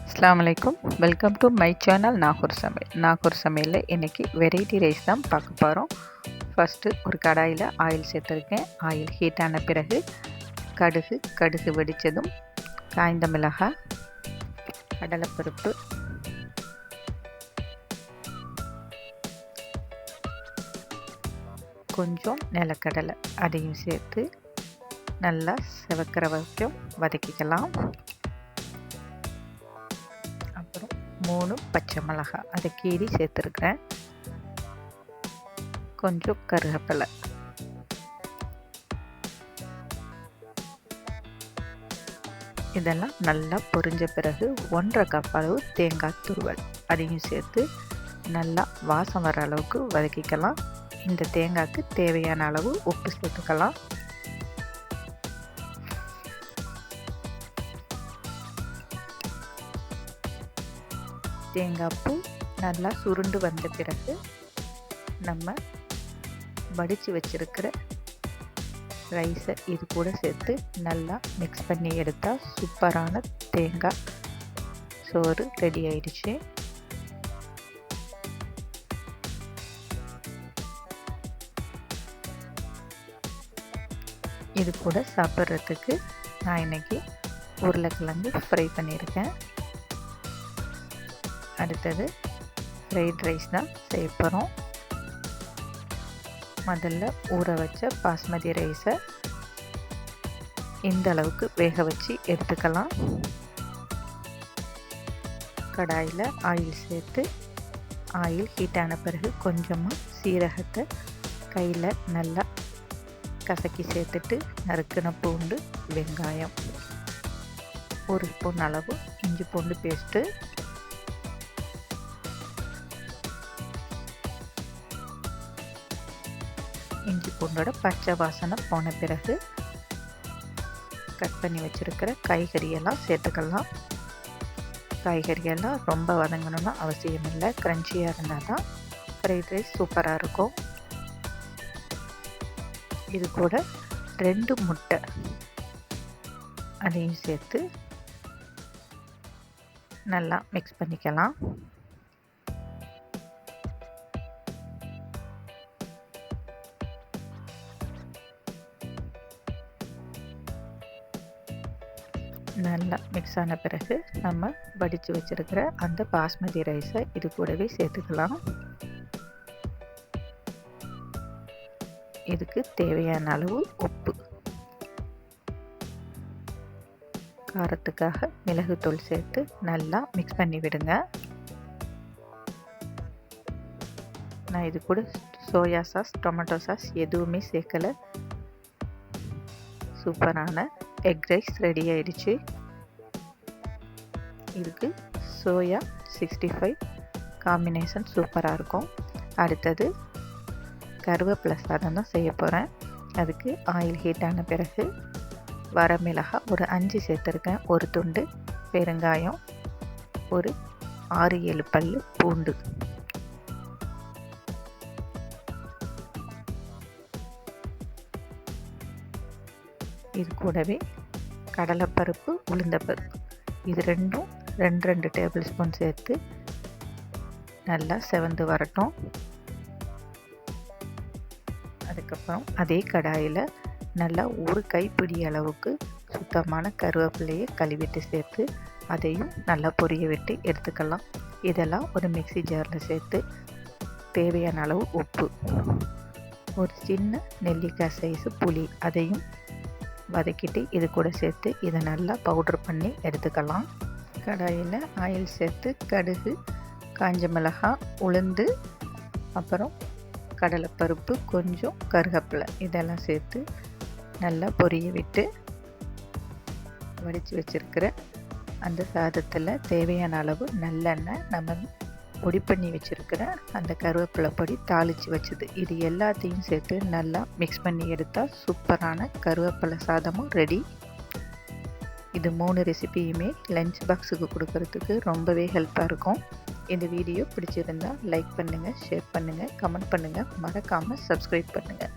அஸ்ஸலாமு அலைக்கும். Welcome to my channel Nagore சமையல். நாகூர் சமையலில் இன்றைக்கி வெரைட்டி ரைஸ் தான் பார்க்க போகிறோம். ஃபஸ்ட்டு ஒரு கடாயில் ஆயில் சேர்த்துருக்கேன். ஆயில் ஹீட் ஆன பிறகு கடுகு வெடித்ததும் காய்ந்த மிளகாய், கடலைப்பருப்பு, கொஞ்சம் நிலக்கடலை அதையும் சேர்த்து நல்லா செவக்கிற வரைக்கும் வதக்கிக்கலாம். அப்புறம் 3 பச்சை மிளகாய் அதை கீறி சேர்த்துருக்கிறேன். கொஞ்சம் கருவேப்பிலை, இதெல்லாம் நல்லா பொரிஞ்ச பிறகு 1/2 கப் அளவு தேங்காய் துருவல் அதையும் சேர்த்து நல்லா வாசம் வர அளவுக்கு வதக்கிக்கலாம். இந்த தேங்காய்க்கு தேவையான அளவு உப்பு சேர்த்துக்கலாம். தேங்காய் பூ நல்லா சுருண்டு வந்த பிறகு நம்ம வடித்து வச்சிருக்கிற ரைஸை இது கூட சேர்த்து நல்லா மிக்ஸ் பண்ணி எடுத்தால் சூப்பரான தேங்காய் சோறு ரெடி ஆயிடுச்சு. இது கூட சாப்பிட்றதுக்கு நான் இன்னைக்கு உருளைக்கிழங்கு ஃப்ரை பண்ணியிருக்கேன். அடுத்தது ஃப்ரைட் ரைஸ் தான் செய்ய போகிறோம். முதல்ல ஊற வச்ச பாஸ்மதி ரைஸை இந்த அளவுக்கு வேக வச்சு எடுத்துக்கலாம். கடாயில் ஆயில் சேர்த்து ஆயில் ஹீட் ஆன பிறகு கொஞ்சமாக சீரகத்தை கையில் நல்லா கசக்கி சேர்த்துட்டு நறுக்கின பூண்டு, வெங்காயம், 1 ஸ்பூன் அளவு இஞ்சி பூண்டு பேஸ்ட்டு, இஞ்சி பூண்டோட பச்சை வாசனை போன பிறகு கட் பண்ணி வச்சுருக்கிற காய்கறியெல்லாம் சேர்த்துக்கலாம். காய்கறியெல்லாம் ரொம்ப வதங்கணும்னு அவசியம் இல்லை. க்ரன்ச்சியாக இருந்தால் தான் ஃப்ரைட் ரைஸ் சூப்பராக இருக்கும். இது கூட 2 முட்டை அதையும் சேர்த்து நல்லா மிக்ஸ் பண்ணிக்கலாம். நல்லா மிக்ஸ் ஆன பிறகு நம்ம வடித்து வச்சுருக்கிற அந்த பாஸ்மதி ரைஸை இது கூடவே சேர்த்துக்கலாம். இதுக்கு தேவையான அளவு உப்பு, காரத்துக்காக மிளகுத்தூள் சேர்த்து நல்லா மிக்ஸ் பண்ணி விடுங்க. நான் இது கூட சோயா சாஸ், டொமேட்டோ சாஸ் எதுவுமே சேர்க்கலை. சூப்பரான எக் ரைஸ் ரெடி ஆயிடுச்சு. இதுக்கு சோயா 65 காம்பினேஷன் சூப்பராக இருக்கும். அடுத்தது கருவேப்பிலை சாதம் தான் செய்ய போகிறேன். அதுக்கு ஆயில் ஹீட் ஆன பிறகு வரமிளகாய் ஒரு 5 சேர்த்துருக்கேன், 1 துண்டு பெருங்காயம், ஒரு 6-7 பல் பூண்டு, இது கூடவே கடலைப்பருப்பு, உளுந்தப்பருப்பு இது ரெண்டும் 2 டேபிள் ஸ்பூன் சேர்த்து நல்லா செவந்து வரட்டும். அதுக்கப்புறம் அதே கடாயில் நல்லா 1 கைப்பிடி அளவுக்கு சுத்தமான கருவேப்பிலையை கழுவிட்டு சேர்த்து அதையும் நல்லா பொரிய விட்டு எடுத்துக்கலாம். இதெல்லாம் ஒரு மிக்ஸி ஜாரில் சேர்த்து தேவையான அளவு உப்பு, ஒரு சின்ன நெல்லிக்காய் சைஸு புளி அதையும் வதக்கிட்டு இது கூட சேர்த்து இதை நல்லா பவுட்ரு பண்ணி எடுத்துக்கலாம். கடாயில் ஆயில் சேர்த்து கடுகு, காஞ்ச மிளகாய், உளுந்து, அப்புறம் கடலைப்பருப்பு, கொஞ்சம் கருவேப்பிலை இதெல்லாம் சேர்த்து நல்லா பொரிய விட்டு வடித்து வச்சுருக்கிற அந்த சாதத்தில் தேவையான அளவு நல்லெண்ணெய், நம்ம பொடி பண்ணி வச்சுருக்கிற அந்த கருவேப்பிலை பொடி தாளித்து வச்சது இது எல்லாத்தையும் சேர்த்து நல்லா மிக்ஸ் பண்ணி எடுத்தால் சூப்பரான கருவேப்பிலை சாதமும் ரெடி. இது 3 ரெசிபியுமே லஞ்ச் பாக்ஸுக்கு கொடுக்கறதுக்கு ரொம்பவே ஹெல்ப்பாக இருக்கும். இந்த வீடியோ பிடிச்சிருந்தால் லைக் பண்ணுங்கள், ஷேர் பண்ணுங்கள், கமெண்ட் பண்ணுங்கள், மறக்காமல் சப்ஸ்கிரைப் பண்ணுங்கள்.